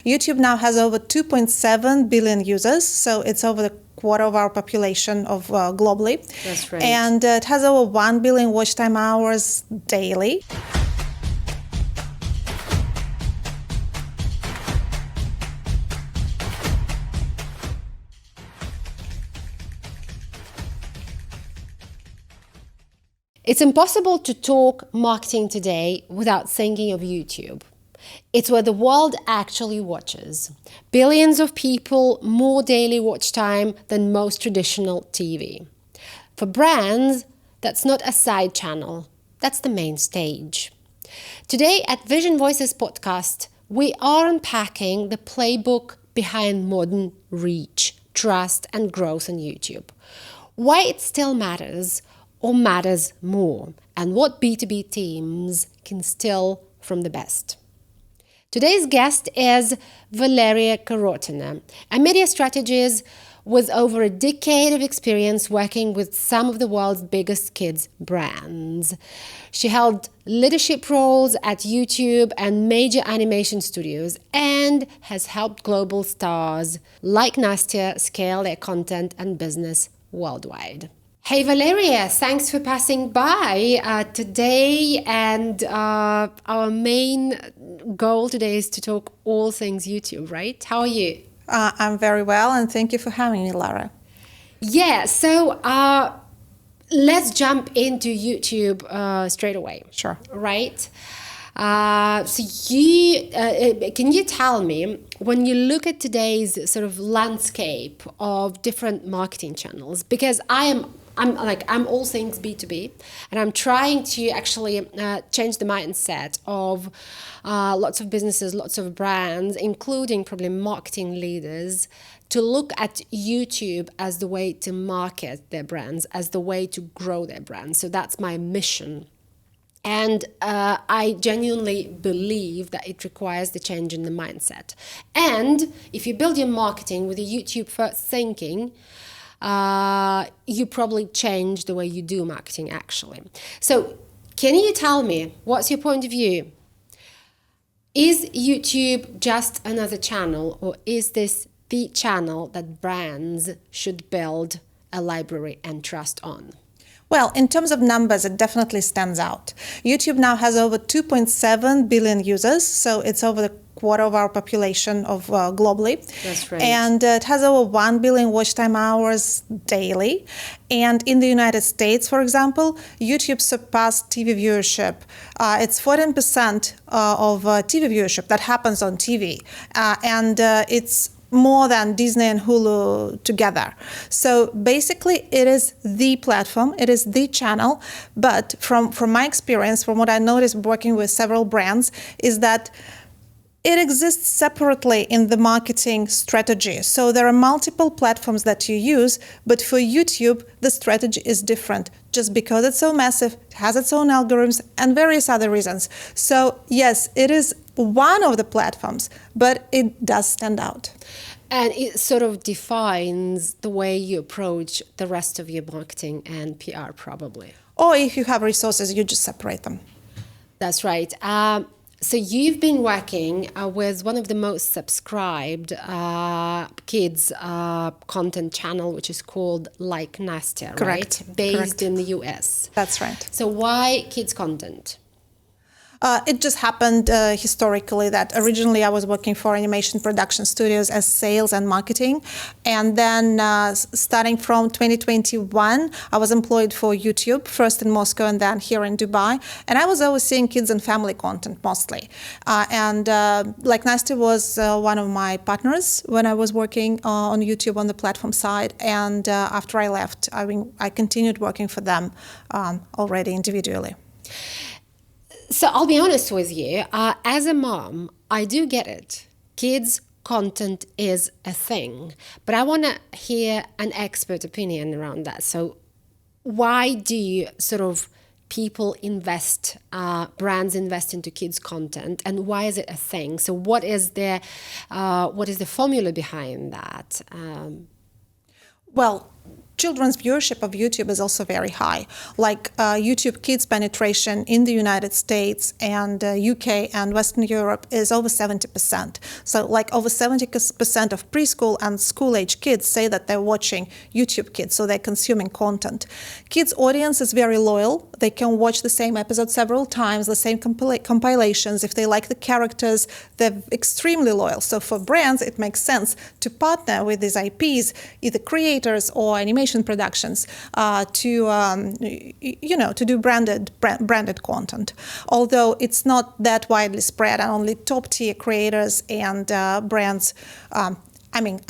YouTube now has over 2.7 billion users, so it's over the quarter of our population of globally. That's right. And it has over 1 billion watch time hours daily. It's impossible to talk marketing today without thinking of YouTube. It's where the world actually watches. Billions of people, more daily watch time than most traditional TV. For brands, that's not a side channel, that's the main stage. Today at Vision Voices podcast, we are unpacking the playbook behind modern reach, trust, and growth on YouTube. Why it still matters or matters more, and what B2B teams can steal from the best. Today's guest is Valeria Korotina, a media strategist with over a decade of experience working with some of the world's biggest kids brands. She held leadership roles at YouTube and major animation studios and has helped global stars like Nastya scale their content and business worldwide. Hey Valeria, thanks for passing by today, and our main goal today is to talk all things YouTube, right? How are you? I'm very well, and thank you for having me, Lara. Yeah, so let's jump into YouTube straight away. Sure. Right? So can you tell me, when you look at today's sort of landscape of different marketing channels, because I'm all things B2B, and I'm trying to actually change the mindset of lots of businesses, lots of brands, including probably marketing leaders, to look at YouTube as the way to market their brands, as the way to grow their brands. So that's my mission. And I genuinely believe that it requires the change in the mindset. And if you build your marketing with a YouTube first thinking, you probably change the way you do marketing, actually. So can you tell me, what's your point of view? Is YouTube just another channel, or is this the channel that brands should build a library and trust on? Well, in terms of numbers, it definitely stands out. YouTube now has over 2.7 billion users, so it's over the quarter of our population of globally. That's right. And it has over 1 billion watch time hours daily. And in the United States, for example, YouTube surpassed TV viewership. It's 14% of TV viewership that happens on TV. And it's more than Disney and Hulu together. So basically, it is the platform, it is the channel. But from my experience, from what I noticed working with several brands, is that it exists separately in the marketing strategy. So there are multiple platforms that you use, but for YouTube, the strategy is different just because it's so massive, it has its own algorithms and various other reasons. So yes, it is one of the platforms, but it does stand out. And it sort of defines the way you approach the rest of your marketing and PR, probably. Or if you have resources, you just separate them. That's right. So you've been working with one of the most subscribed kids content channel, which is called Like Nastya, Correct. right? Based Correct. in the US. That's right. So why kids content? It just happened historically that originally I was working for animation production studios as sales and marketing. And then starting from 2021, I was employed for YouTube, first in Moscow and then here in Dubai. And I was overseeing kids and family content mostly. Like Nastya was one of my partners when I was working on YouTube on the platform side. And after I left, I continued working for them already individually. So I'll be honest with you, as a mom, I do get it. Kids content is a thing, but I want to hear an expert opinion around that. So why do people invest, brands invest into kids content, and why is it a thing? So what is the formula behind that? Well, children's viewership of YouTube is also very high. Like YouTube Kids penetration in the United States and UK and Western Europe is over 70%. So like over 70% of preschool and school-age kids say that they're watching YouTube Kids, so they're consuming content. Kids' audience is very loyal. They can watch the same episode several times, the same compilations. If they like the characters, they're extremely loyal. So for brands, it makes sense to partner with these IPs, either creators or animation productions, to do branded content. Although it's not that widely spread, and only top-tier creators and brands,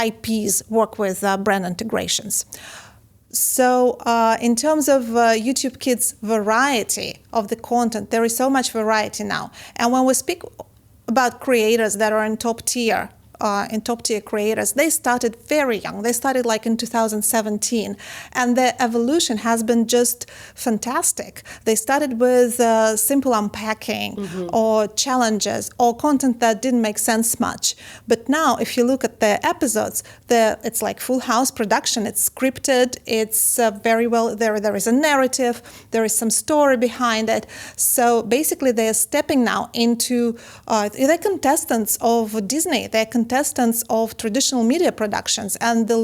IPs work with brand integrations. So in terms of YouTube Kids variety of the content, there is so much variety now. And when we speak about creators that are in top tier creators, they started very young. They started like in 2017, and their evolution has been just fantastic. They started with simple unpacking or challenges or content that didn't make sense much. But now, if you look at their episodes, it's like full house production. It's scripted. It's very well. There is a narrative. There is some story behind it. So basically, they are stepping now into they're contestants of Disney. They're contestants of traditional media productions, and the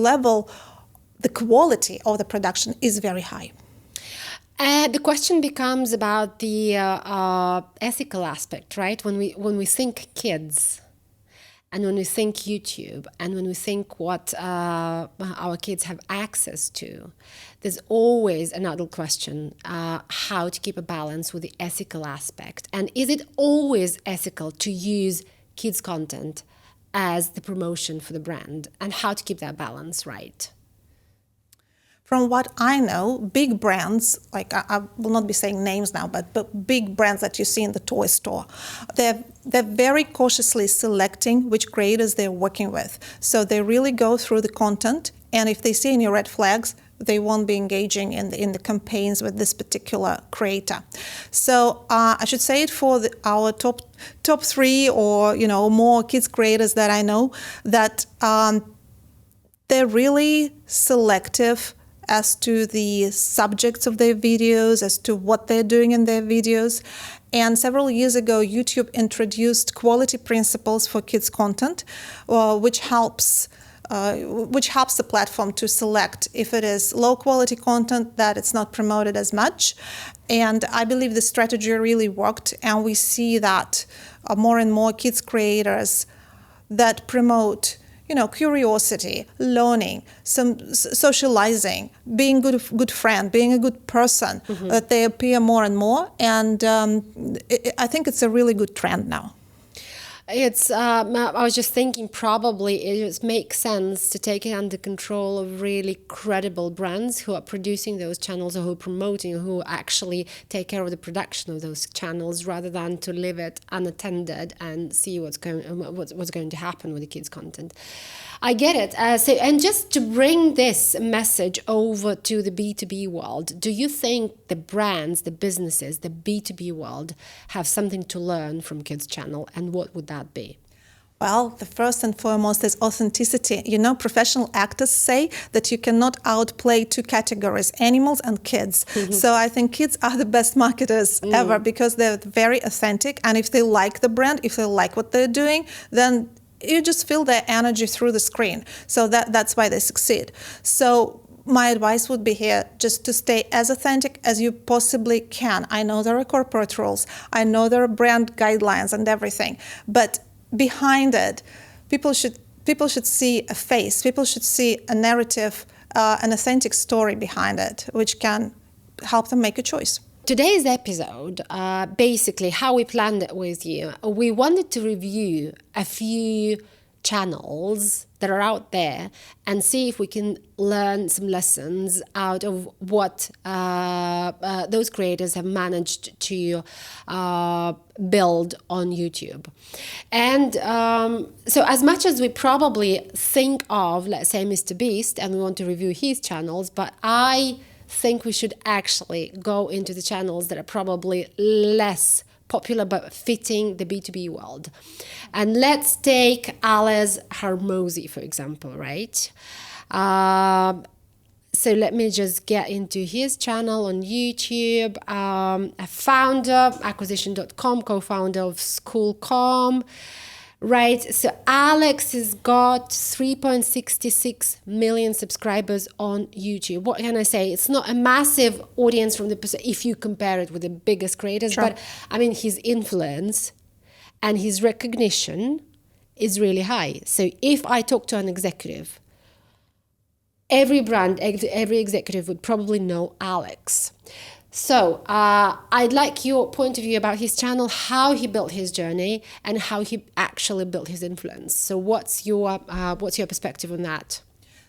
quality of the production is very high. The question becomes about the ethical aspect, right? When we think kids, and when we think YouTube, and when we think what our kids have access to, there's always another question, how to keep a balance with the ethical aspect. And is it always ethical to use kids' content as the promotion for the brand, and how to keep that balance right? From what I know, big brands, like I will not be saying names now, but big brands that you see in the toy store, they're very cautiously selecting which creators they're working with. So they really go through the content, and if they see any red flags, they won't be engaging in the campaigns with this particular creator. So I should say it for our top three or more kids creators that I know, that they're really selective as to the subjects of their videos, as to what they're doing in their videos. And several years ago, YouTube introduced quality principles for kids content, which helps the platform to select if it is low quality content, that it's not promoted as much. And I believe the strategy really worked, and we see that more and more kids creators that promote curiosity, learning, some socializing, being a good friend, being a good person, that they appear more and more. And I think it's a really good trend now. It's. I was just thinking, probably it just makes sense to take it under control of really credible brands who are producing those channels, or who are promoting, or who actually take care of the production of those channels, rather than to leave it unattended and see what's going to happen with the kids' content. I get it. And just to bring this message over to the B2B world, do you think the brands, the businesses, the B2B world have something to learn from kids' channel, and what would that be? Well, the first and foremost is authenticity. Professional actors say that you cannot outplay two categories, animals and kids. So I think kids are the best marketers ever, because they're very authentic. And if they like the brand, if they like what they're doing, then you just feel their energy through the screen. So that's why they succeed. So my advice would be here just to stay as authentic as you possibly can. I know there are corporate rules. I know there are brand guidelines and everything. But behind it, people should see a face. People should see a narrative, an authentic story behind it, which can help them make a choice. Today's episode, basically how we planned it with you, we wanted to review a few channels that are out there and see if we can learn some lessons out of what those creators have managed to build on YouTube. And so as much as we probably think of, let's say, Mr. Beast, and we want to review his channels, but I think we should actually go into the channels that are probably less popular but fitting the B2B world. And let's take Ali's Hormozi, for example, right? So let me just get into his channel on YouTube. A founder, acquisition.com, co-founder of School.com. Right, so Alex has got 3.66 million subscribers on YouTube. What can I say? It's not a massive audience from if you compare it with the biggest creators, Sure. but I mean, his influence and his recognition is really high. So if I talk to an executive, every executive would probably know Alex. So I'd like your point of view about his channel, how he built his journey, and how he actually built his influence. So what's your perspective on that?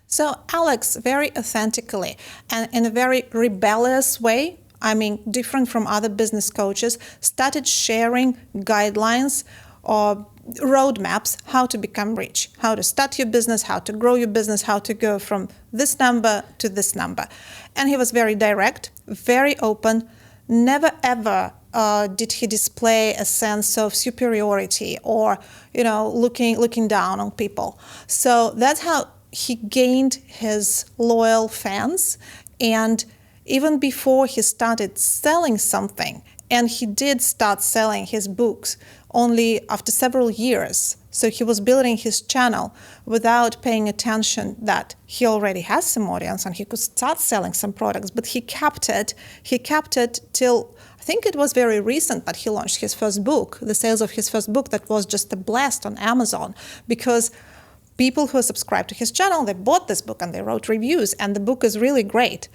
So Alex, very authentically and in a very rebellious way, I mean, different from other business coaches, started sharing guidelines or roadmaps how to become rich, how to start your business, how to grow your business, how to go from this number to this number. And he was very direct, very open, never ever did he display a sense of superiority or, looking down on people. So that's how he gained his loyal fans. And even before he started selling something, and he did start selling his books only after several years. So he was building his channel without paying attention that he already has some audience and he could start selling some products, but he kept it till, I think it was very recent that he launched his first book, the sales of his first book that was just a blast on Amazon, because people who subscribed to his channel, they bought this book and they wrote reviews, and the book is really great.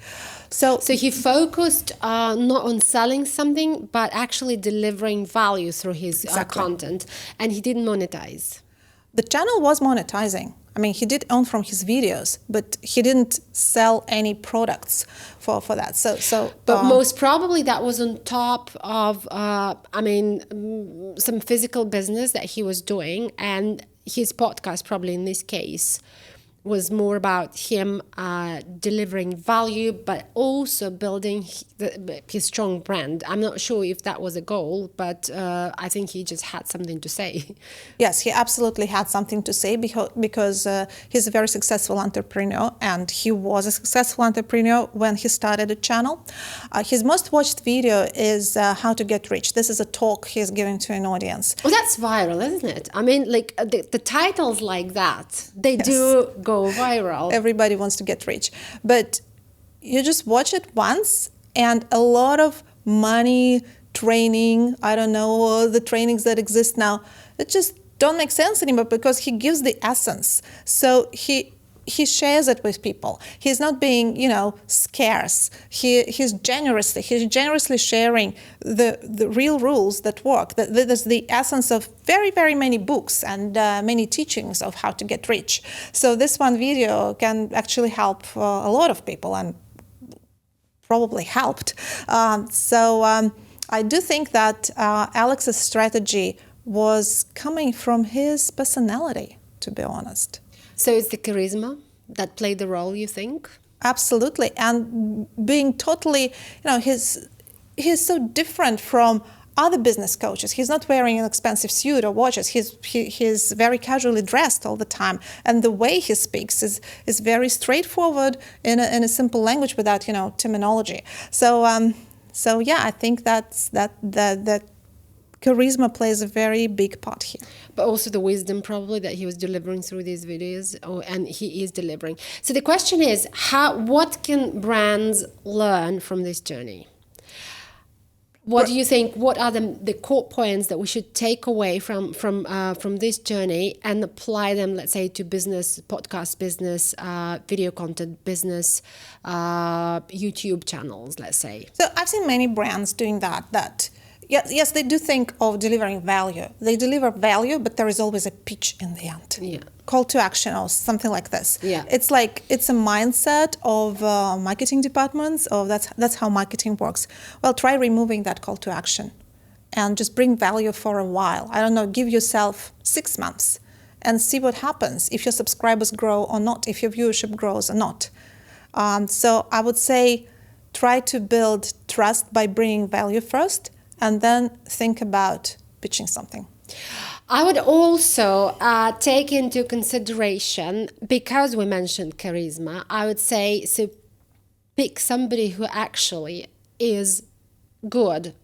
So he focused not on selling something, but actually delivering value through his content, and he didn't monetize. The channel was monetizing. I mean, he did earn from his videos, but he didn't sell any products for that. But most probably that was on top of, some physical business that he was doing, and his podcast probably in this case was more about him delivering value, but also building his strong brand. I'm not sure if that was a goal, but I think he just had something to say. Yes, he absolutely had something to say because he's a very successful entrepreneur, and he was a successful entrepreneur when he started a channel. His most watched video is How to Get Rich. This is a talk he's giving to an audience. Well, that's viral, isn't it? I mean, like the titles like that, they do go viral. Everybody wants to get rich, but you just watch it once, and a lot of money training, I don't know, the trainings that exist now, it just don't make sense anymore because he gives the essence. So he shares it with people. He's not being, scarce. He's generously sharing the real rules that work. That is the essence of very, very many books and many teachings of how to get rich. So this one video can actually help a lot of people, and probably helped. I do think that Alex's strategy was coming from his personality, to be honest. So it's the charisma that played the role, you think? Absolutely. And being totally, he's so different from other business coaches. He's not wearing an expensive suit or watches. He's very casually dressed all the time. And the way he speaks is very straightforward in a simple language without, terminology. So yeah, I think that charisma plays a very big part here. But also the wisdom probably that he was delivering through these videos, and he is delivering. So the question is, what can brands learn from this journey? What do you think? What are the core points that we should take away from this journey and apply them, let's say, to business, podcast business, video content business, YouTube channels, let's say? So I've seen many brands doing that. Yes, they do think of delivering value. They deliver value, but there is always a pitch in the end. Yeah. Call to action or something like this. Yeah. It's a mindset of marketing departments. That's how marketing works. Well, try removing that call to action and just bring value for a while. I don't know, give yourself 6 months and see what happens, if your subscribers grow or not, if your viewership grows or not. So I would say try to build trust by bringing value first, and then think about pitching something. I would also take into consideration, because we mentioned charisma, I would say, so pick somebody who actually is good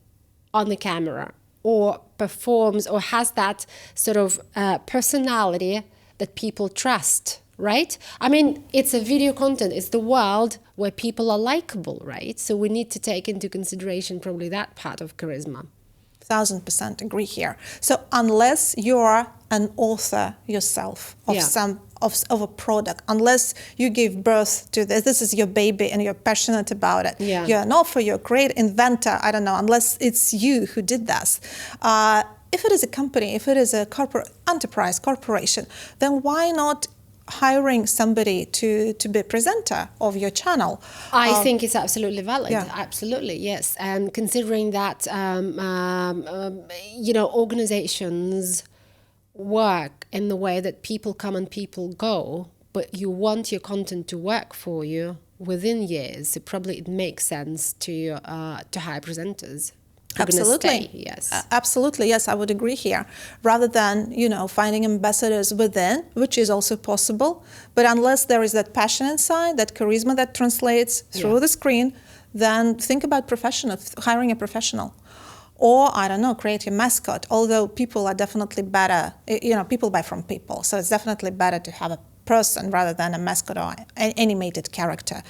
on the camera or performs or has that sort of personality that people trust, right? I mean, it's a video content. It's the world where people are likable, right? So we need to take into consideration probably that part of charisma. 1000% agree here. So unless you are an author yourself of of a product, unless you gave birth to this is your baby and you're passionate about it, you're an author, you're a great inventor, I don't know, unless it's you who did this. If it is a company, if it is a corporate enterprise, corporation, then why not hiring somebody to be a presenter of your channel? I think it's absolutely valid. Absolutely, yes. And considering that, organizations work in the way that people come and people go, but you want your content to work for you within years, so probably it makes sense to hire presenters. Absolutely. Yes. Absolutely. Yes, I would agree here. Rather than, finding ambassadors within, which is also possible, but unless there is that passion inside, that charisma that translates through the screen, then think about hiring a professional. Or, I don't know, create a mascot. Although people are definitely better, people buy from people. So it's definitely better to have a person rather than a mascot or an animated character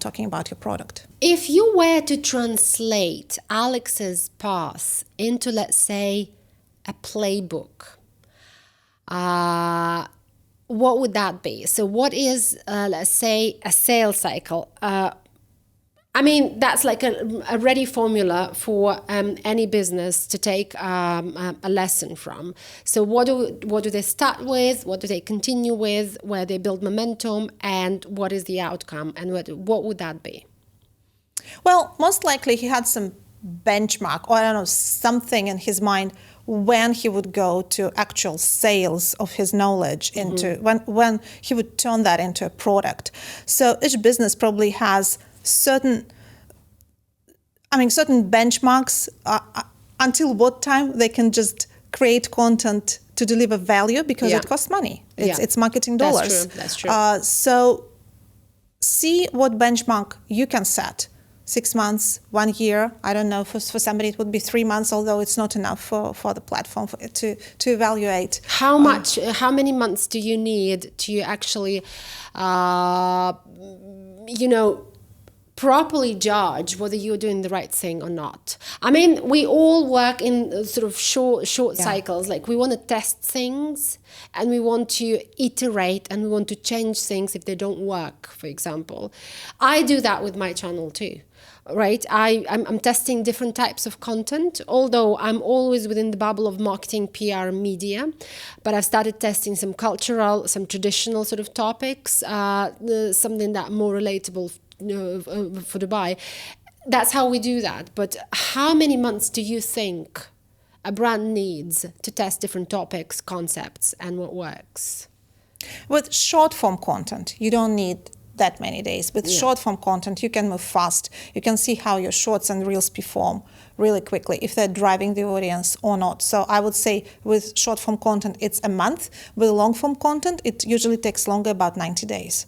talking about your product. If you were to translate Alex's path into, let's say, a playbook, what would that be? So what is, let's say, a sales cycle? That's like a ready formula for any business to take a lesson from. So what do they start with? What do they continue with? Where they build momentum? And what is the outcome? And what would that be? Well, most likely he had some benchmark or, I don't know, something in his mind when he would go to actual sales of his knowledge into, when he would turn that into a product. So each business probably has certain benchmarks until what time they can just create content to deliver value because it costs money. It's marketing dollars. That's true. So see what benchmark you can set. 6 months, 1 year. I don't know, for somebody it would be 3 months, although it's not enough for the platform to evaluate. How many months do you need to actually, properly judge whether you're doing the right thing or not? I mean, we all work in sort of short cycles. Like we want to test things and we want to iterate and we want to change things if they don't work, for example. I do that with my channel too. Right, I'm testing different types of content, although I'm always within the bubble of marketing, PR, media. But I've started testing some cultural, some traditional sort of topics, something that more relatable for Dubai. That's how we do that. But how many months do you think a brand needs to test different topics, concepts, and what works? With short form content, you don't need that many days. With short form content, you can move fast. You can see how your shorts and reels perform really quickly, if they're driving the audience or not. So I would say with short form content, it's a month. With long form content, it usually takes longer, about 90 days.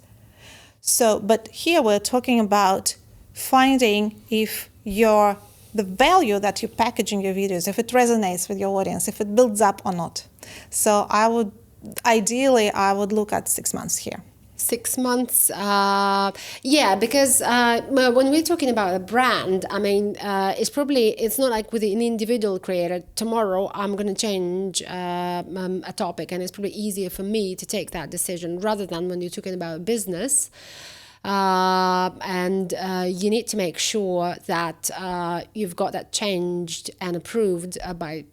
So, but here we're talking about finding if the value that you package in your videos, if it resonates with your audience, if it builds up or not. So I would look at 6 months here. 6 months, because when we're talking about a brand, it's not like with an individual creator. Tomorrow I'm going to change a topic, and it's probably easier for me to take that decision rather than when you're talking about a business. You need to make sure that you've got that changed and approved by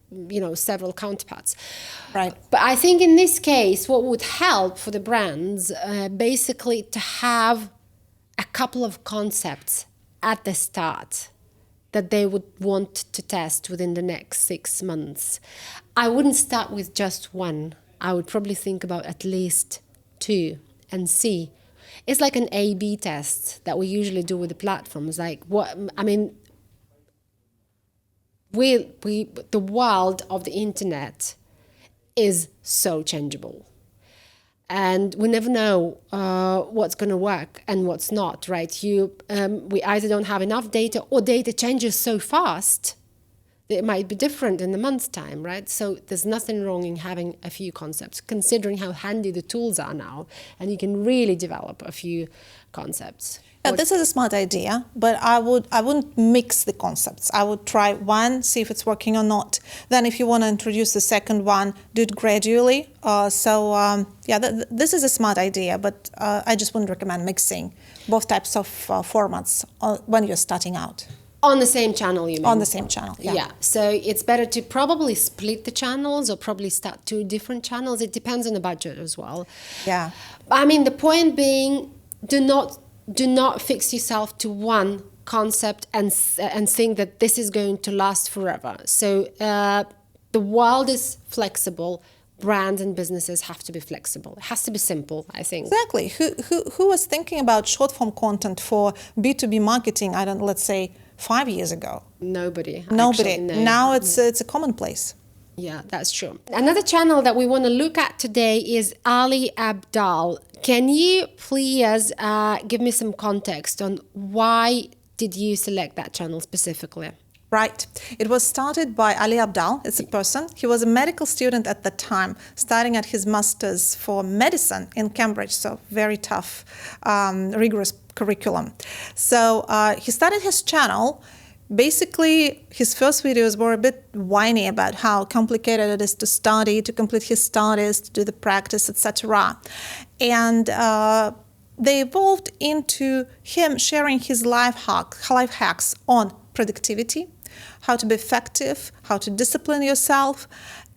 several counterparts. Right. But I think in this case, what would help for the brands basically to have a couple of concepts at the start that they would want to test within the next 6 months. I wouldn't start with just one. I would probably think about at least 2 and see. It's like an A/B test that we usually do with the platforms. Like the world of the internet is so changeable. and we never know what's going to work and what's not, right? We either don't have enough data, or data changes so fast that it might be different in a month's time, right? So there's nothing wrong in having a few concepts, considering how handy the tools are now, and you can really develop a few concepts. Yeah, this is a smart idea, but I wouldn't mix the concepts. I would try one, see if it's working or not. Then if you want to introduce the second one, do it gradually. This is a smart idea, but I just wouldn't recommend mixing both types of formats when you're starting out. On the same channel, you mean? On the same channel, yeah. Yeah, so it's better to probably split the channels, or probably start 2 different channels. It depends on the budget as well. Yeah. I mean, the point being, do not fix yourself to one concept and think that this is going to last forever. So the world is flexible. Brands and businesses have to be flexible. It has to be simple, I think. Exactly. Who was thinking about short form content for B2B marketing, let's say 5 years ago? Nobody. Nobody. Actually, no. Now it's a commonplace. Yeah, that's true. Another channel that we want to look at today is Ali Abdaal. Can you please give me some context on why did you select that channel specifically? Right. It was started by Ali Abdaal. It's a person. He was a medical student at the time, starting at his master's for medicine in Cambridge. So very tough, rigorous curriculum. So he started his channel. Basically, his first videos were a bit whiny about how complicated it is to study, to complete his studies, to do the practice, etc. And they evolved into him sharing his life hacks on productivity, how to be effective, how to discipline yourself.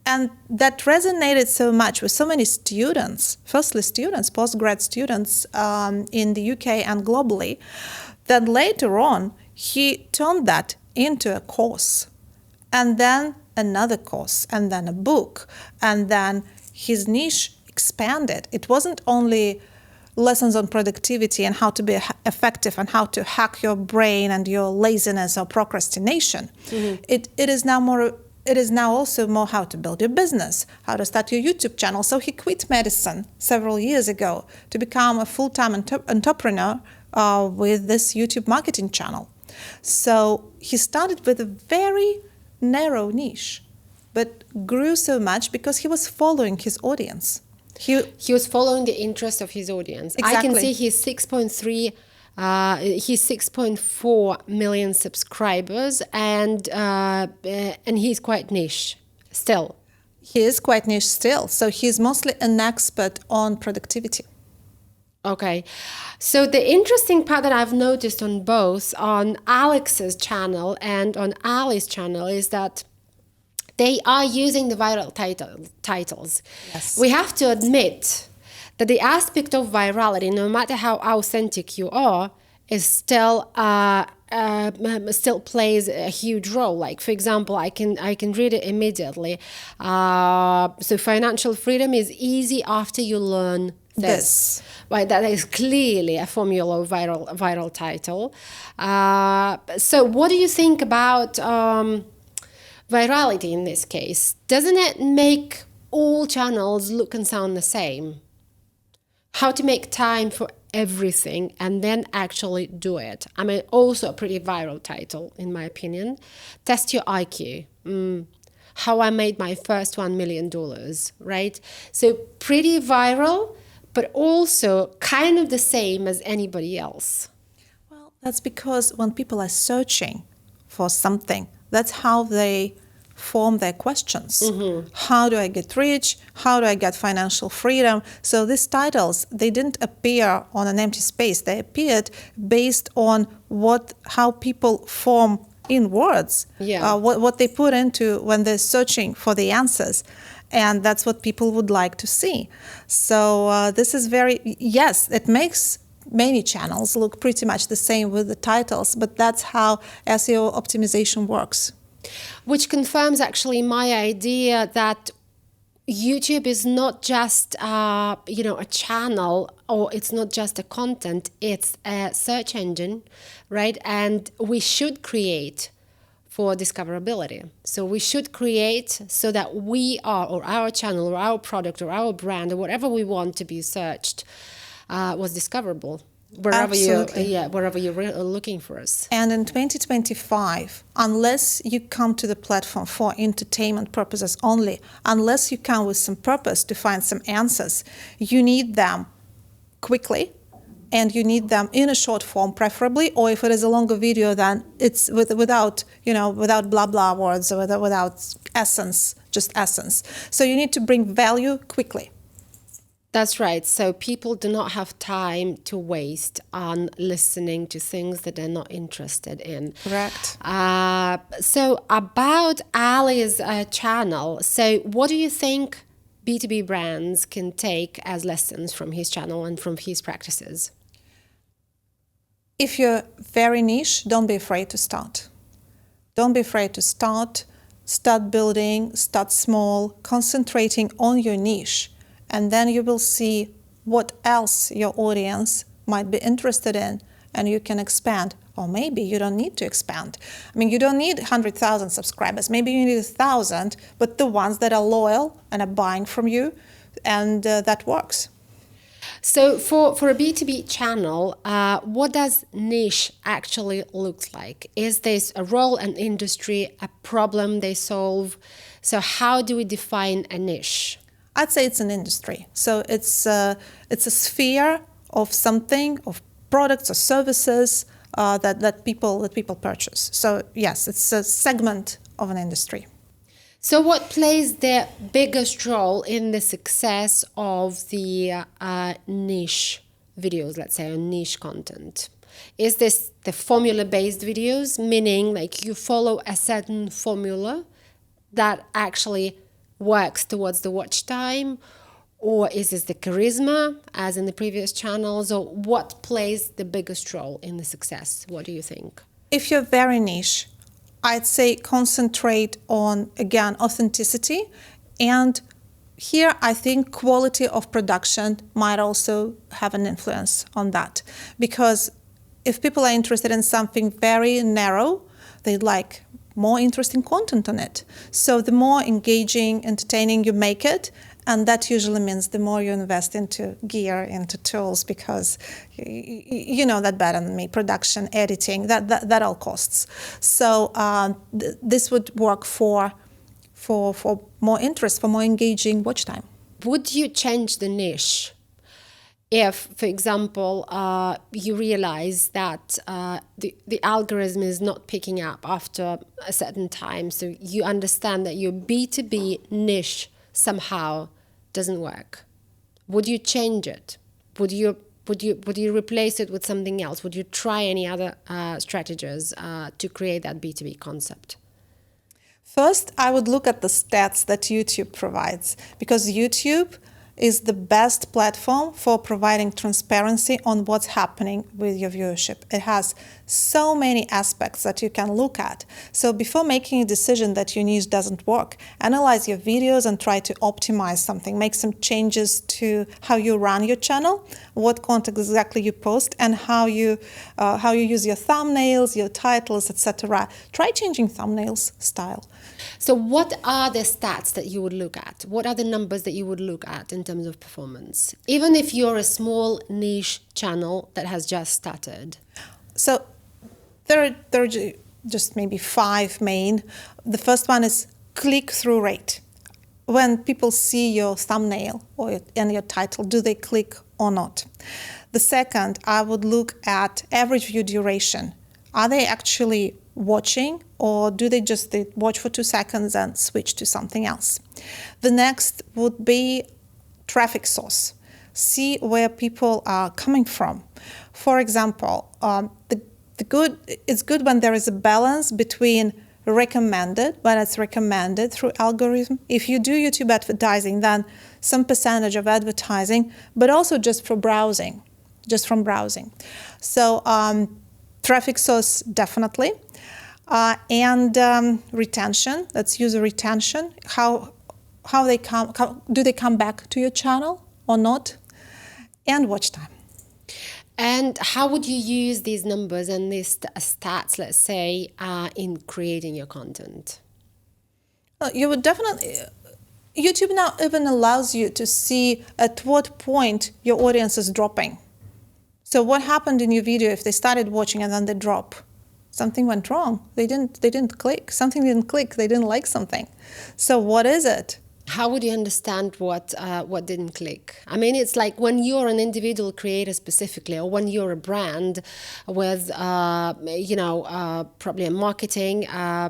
And that resonated so much with so many students, firstly students, postgrad students in the UK and globally, that later on, he turned that into a course, and then another course, and then a book, and then his niche expanded. It wasn't only lessons on productivity and how to be effective and how to hack your brain and your laziness or procrastination. Mm-hmm. It is now also more how to build your business, how to start your YouTube channel. So he quit medicine several years ago to become a full-time entrepreneur with this YouTube marketing channel. So he started with a very narrow niche, but grew so much because he was following his audience. He was following the interest of his audience. Exactly. I can see he's 6.4 million subscribers, and he's quite niche still. He is quite niche still. So he's mostly an expert on productivity. Okay, so the interesting part that I've noticed on both, on Alex's channel and on Ali's channel, is that they are using the viral titles. Yes. We have to admit that the aspect of virality, no matter how authentic you are, is still plays a huge role. Like, for example, I can read it immediately. So financial freedom is easy after you learn this. Right, that is clearly a formula of viral title. So what do you think about virality in this case? Doesn't it make all channels look and sound the same? How to make time for everything and then actually do it. I mean, also a pretty viral title, in my opinion. Test your IQ. How I made my first $1 million, right? So pretty viral, but also kind of the same as anybody else. Well, that's because when people are searching for something, that's how they form their questions. Mm-hmm. How do I get rich? How do I get financial freedom? So these titles, they didn't appear on an empty space. They appeared based on how people form in words, what they put into when they're searching for the answers. And that's what people would like to see. So this is it makes many channels look pretty much the same with the titles, but that's how SEO optimization works. Which confirms actually my idea that YouTube is not just a channel, or it's not just a content, it's a search engine, right? And we should create for discoverability. So we should create so that we are, or our channel, or our product, or our brand, or whatever we want to be searched, was discoverable wherever you're looking for us. And in 2025, unless you come to the platform for entertainment purposes only, unless you come with some purpose to find some answers, you need them quickly. And you need them in a short form, preferably, or if it is a longer video, then it's without blah blah words, or without essence, just essence. So you need to bring value quickly. That's right. So people do not have time to waste on listening to things that they're not interested in. Correct. So about Ali's channel, so what do you think B2B brands can take as lessons from his channel and from his practices? If you're very niche, don't be afraid to start. Don't be afraid to start. Start building, start small, concentrating on your niche. And then you will see what else your audience might be interested in, and you can expand. Or maybe you don't need to expand. I mean, you don't need 100,000 subscribers. Maybe you need 1,000, but the ones that are loyal and are buying from you, and that works. So for a B2B channel, what does niche actually look like? Is this a role, an industry, a problem they solve? So how do we define a niche? I'd say it's an industry. So it's a sphere of something, of products or services that people purchase. So yes, it's a segment of an industry. So what plays the biggest role in the success of the niche videos, let's say, or niche content? Is this the formula-based videos, meaning like you follow a certain formula that actually works towards the watch time? Or is this the charisma, as in the previous channels? Or what plays the biggest role in the success? What do you think? If you're very niche, I'd say concentrate on, again, authenticity. And here, I think quality of production might also have an influence on that. Because if people are interested in something very narrow, they'd like more interesting content on it. So the more engaging, entertaining you make it, and that usually means the more you invest into gear, into tools, because you know that better than me, production, editing, that all costs. So this would work for more interest, for more engaging watch time. Would you change the niche if, for example, you realize that the algorithm is not picking up after a certain time, so you understand that your B2B niche somehow doesn't work? Would you change it? Would you replace it with something else? Would you try any other strategies to create that B2B concept? First, I would look at the stats that YouTube provides, because YouTube is the best platform for providing transparency on what's happening with your viewership. It has so many aspects that you can look at. So before making a decision that your niche doesn't work, analyze your videos and try to optimize something. Make some changes to how you run your channel, what content exactly you post, and how you use your thumbnails, your titles, etc. Try changing thumbnails style. So what are the stats that you would look at? What are the numbers that you would look at in terms of performance? Even if you're a small niche channel that has just started. So there are just maybe 5 main. The first one is click-through rate. When people see your thumbnail and your title, do they click or not? The second, I would look at average view duration. Are they actually watching, or do they just watch for 2 seconds and switch to something else? The next would be traffic source. See where people are coming from. For example, it's good when there is a balance between recommended, when it's recommended through algorithm. If you do YouTube advertising, then some percentage of advertising, but also just from browsing. So traffic source, definitely. And retention, that's user retention. How they do they come back to your channel or not? And watch time. And how would you use these numbers and these stats, let's say, in creating your content? You would definitely. YouTube now even allows you to see at what point your audience is dropping. So what happened in your video if they started watching and then they drop? Something went wrong. They didn't click. Something didn't click. They didn't like something. So what is it? How would you understand what didn't click? I mean, it's like when you're an individual creator specifically, or when you're a brand with, probably a marketing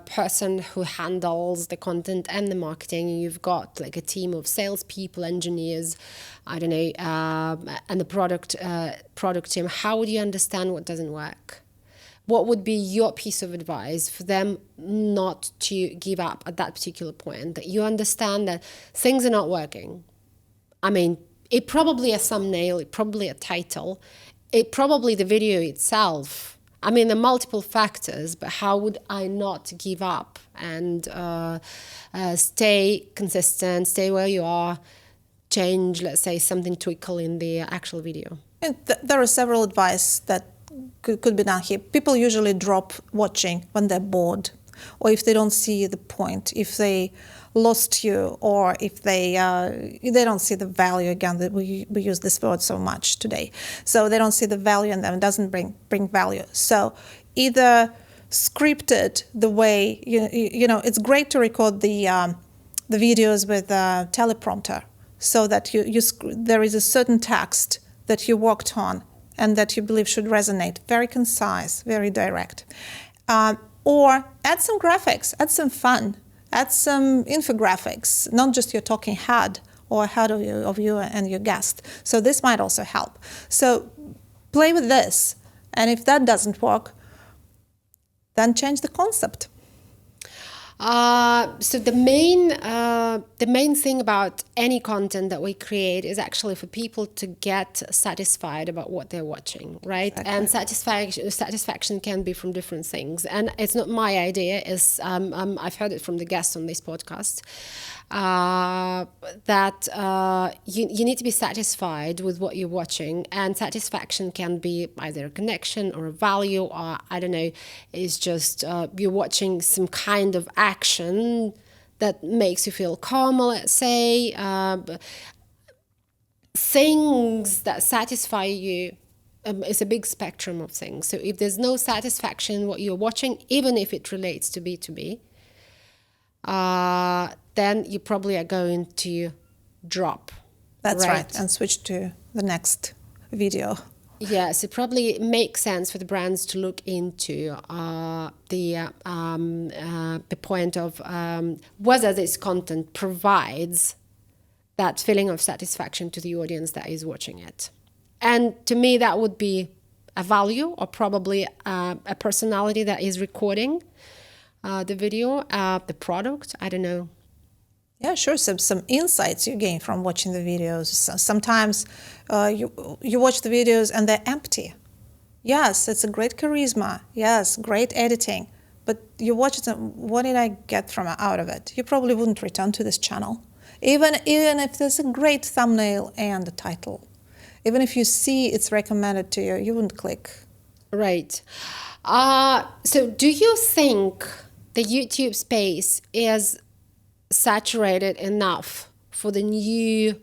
person who handles the content and the marketing. You've got like a team of salespeople, engineers, I don't know, and the product team. How would you understand what doesn't work? What would be your piece of advice for them not to give up at that particular point? That you understand that things are not working. I mean, it probably a thumbnail, it probably a title, it probably the video itself. I mean, there are multiple factors, but how would I not give up and stay consistent, stay where you are, change, let's say, something twinkle in the actual video? And there are several advice that could be done here. People usually drop watching when they're bored, or if they don't see the point, if they lost you, or if they don't see the value. Again, that we use this word so much today. So they don't see the value in them. It doesn't bring value. So either script it the way it's great to record the videos with a teleprompter, so that there is a certain text that you worked on and that you believe should resonate, very concise, very direct. Or add some graphics, add some fun, add some infographics, not just your talking head or ahead of you and your guest. So this might also help. So play with this, and if that doesn't work, then change the concept. So the main thing about any content that we create is actually for people to get satisfied about what they're watching, right? Exactly. And satisfaction can be from different things. And it's not my idea. I've heard it from the guests on this podcast, that you need to be satisfied with what you're watching, and satisfaction can be either a connection or a value, or I don't know, it's just you're watching some kind of action that makes you feel calmer, let's say, things that satisfy you. It's a big spectrum of things. So if there's no satisfaction in what you're watching, even if it relates to B2B, then you probably are going to drop. That's right, and switch to the next video. Yes, it probably makes sense for the brands to look into the point of whether this content provides that feeling of satisfaction to the audience that is watching it. And to me, that would be a value, or probably a personality that is recording the video, the product, I don't know. Yeah, sure. Some insights you gain from watching the videos. Sometimes you watch the videos and they're empty. Yes, it's a great charisma. Yes, great editing. But you watch it and what did I get out of it? You probably wouldn't return to this channel. Even if there's a great thumbnail and a title. Even if you see it's recommended to you, you wouldn't click. Right. So do you think the YouTube space is saturated enough for the new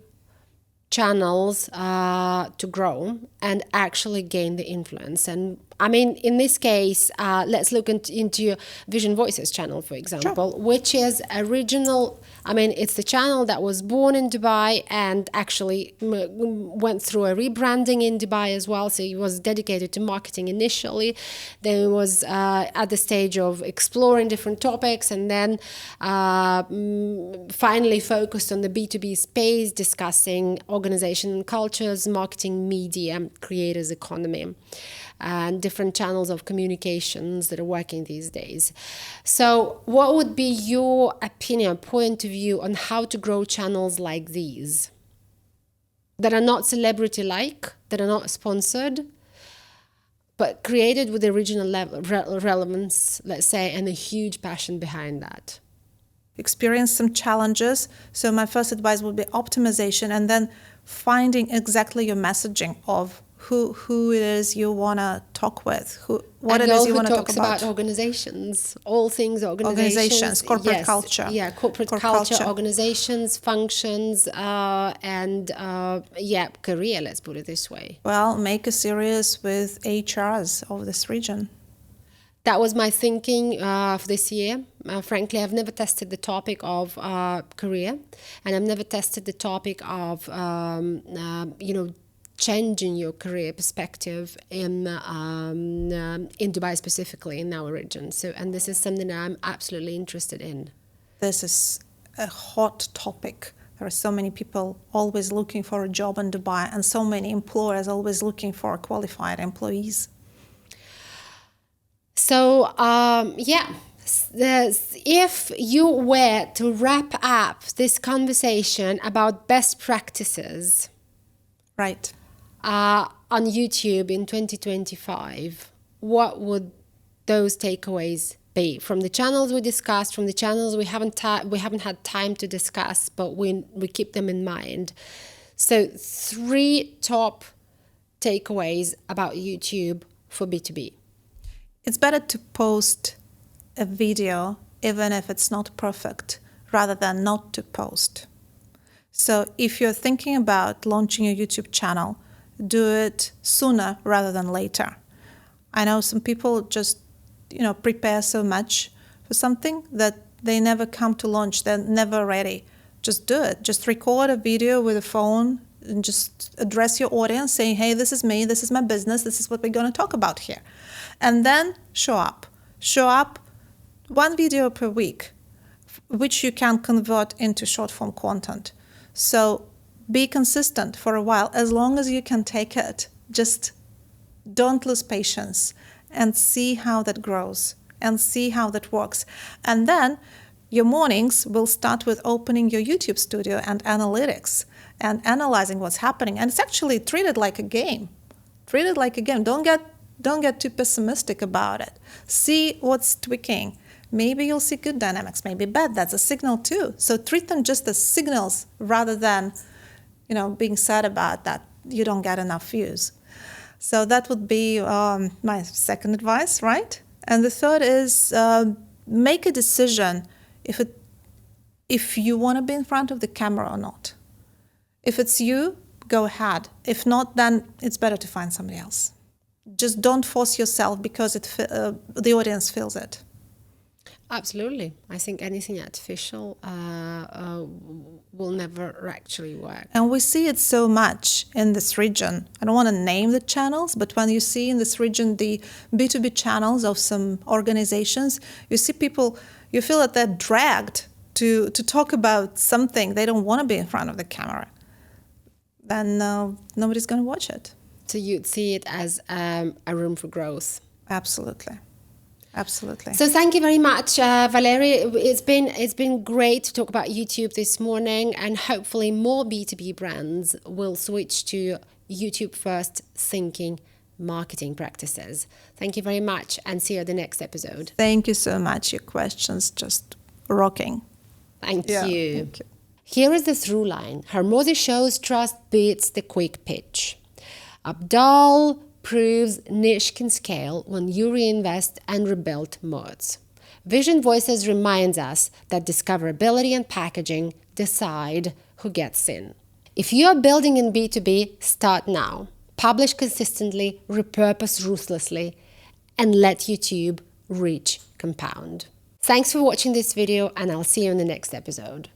channels to grow and actually gain the influence? And I mean, in this case, let's look into Vision Voices channel, for example, sure. Which is original. I mean, it's the channel that was born in Dubai and actually went through a rebranding in Dubai as well. So it was dedicated to marketing initially. Then it was at the stage of exploring different topics, and then finally focused on the B2B space, discussing organization and cultures, marketing, media, creators, economy, and different channels of communications that are working these days. So what would be your opinion, point of view on how to grow channels like these that are not celebrity-like, that are not sponsored, but created with original relevance, let's say, and a huge passion behind that? Experience some challenges. So my first advice would be optimization, and then finding exactly your messaging of who it is you want to talk with, what a it girl is you who want to talk talks about. about organizations, all things organizations, corporate yes, culture. yeah, corporate culture, organizations, functions, and career. Let's put it this way. Well, make a series with HRs of this region. That was my thinking for this year. Frankly, I've never tested the topic of career, and I've never tested the topic of changing your career perspective in Dubai, specifically in our region. So, and this is something that I'm absolutely interested in. This is a hot topic. There are so many people always looking for a job in Dubai, and so many employers always looking for qualified employees. So, if you were to wrap up this conversation about best practices, right, on YouTube in 2025, what would those takeaways be from the channels we discussed, from the channels we haven't had time to discuss, but we keep them in mind? So 3 top takeaways about YouTube for B2B. It's better to post a video even if it's not perfect rather than not to post. So if you're thinking about launching a YouTube channel, do it sooner rather than later. I know some people just, prepare so much for something that they never come to launch. They're never ready. Just do it. Just record a video with a phone and just address your audience saying, hey, this is me, this is my business, this is what we're going to talk about here. And then show up. Show up 1 video per week, which you can convert into short form content. So be consistent for a while, as long as you can take it. Just don't lose patience and see how that grows and see how that works. And then your mornings will start with opening your YouTube studio and analytics and analyzing what's happening. And it's actually treated like a game. Treat it like a game. Don't get too pessimistic about it. See what's tweaking. Maybe you'll see good dynamics, maybe bad. That's a signal too. So treat them just as signals rather than, being sad about that you don't get enough views. So that would be my second advice, right? And the third is make a decision if you want to be in front of the camera or not. If it's you, go ahead. If not, then it's better to find somebody else. Just don't force yourself because the audience feels it. Absolutely. I think anything artificial will never actually work. And we see it so much in this region. I don't want to name the channels, but when you see in this region the B2B channels of some organizations, you see people, you feel that they're dragged to talk about something. They don't want to be in front of the camera. Then nobody's going to watch it. So you'd see it as a room for growth. Absolutely. Absolutely. So thank you very much, Valeria. It's been great to talk about YouTube this morning, and hopefully more B2B brands will switch to YouTube first thinking marketing practices. Thank you very much, and see you at the next episode. Thank you so much. Your questions just rocking. Thank you. Thank you. Here is the through line. Hormozi shows trust beats the quick pitch. Abdaal proves niche can scale when you reinvest and rebuild moats. Vision Voices reminds us that discoverability and packaging decide who gets in. If you are building in B2B, start now. Publish consistently, repurpose ruthlessly, and let YouTube reach compound. Thanks for watching this video, and I'll see you in the next episode.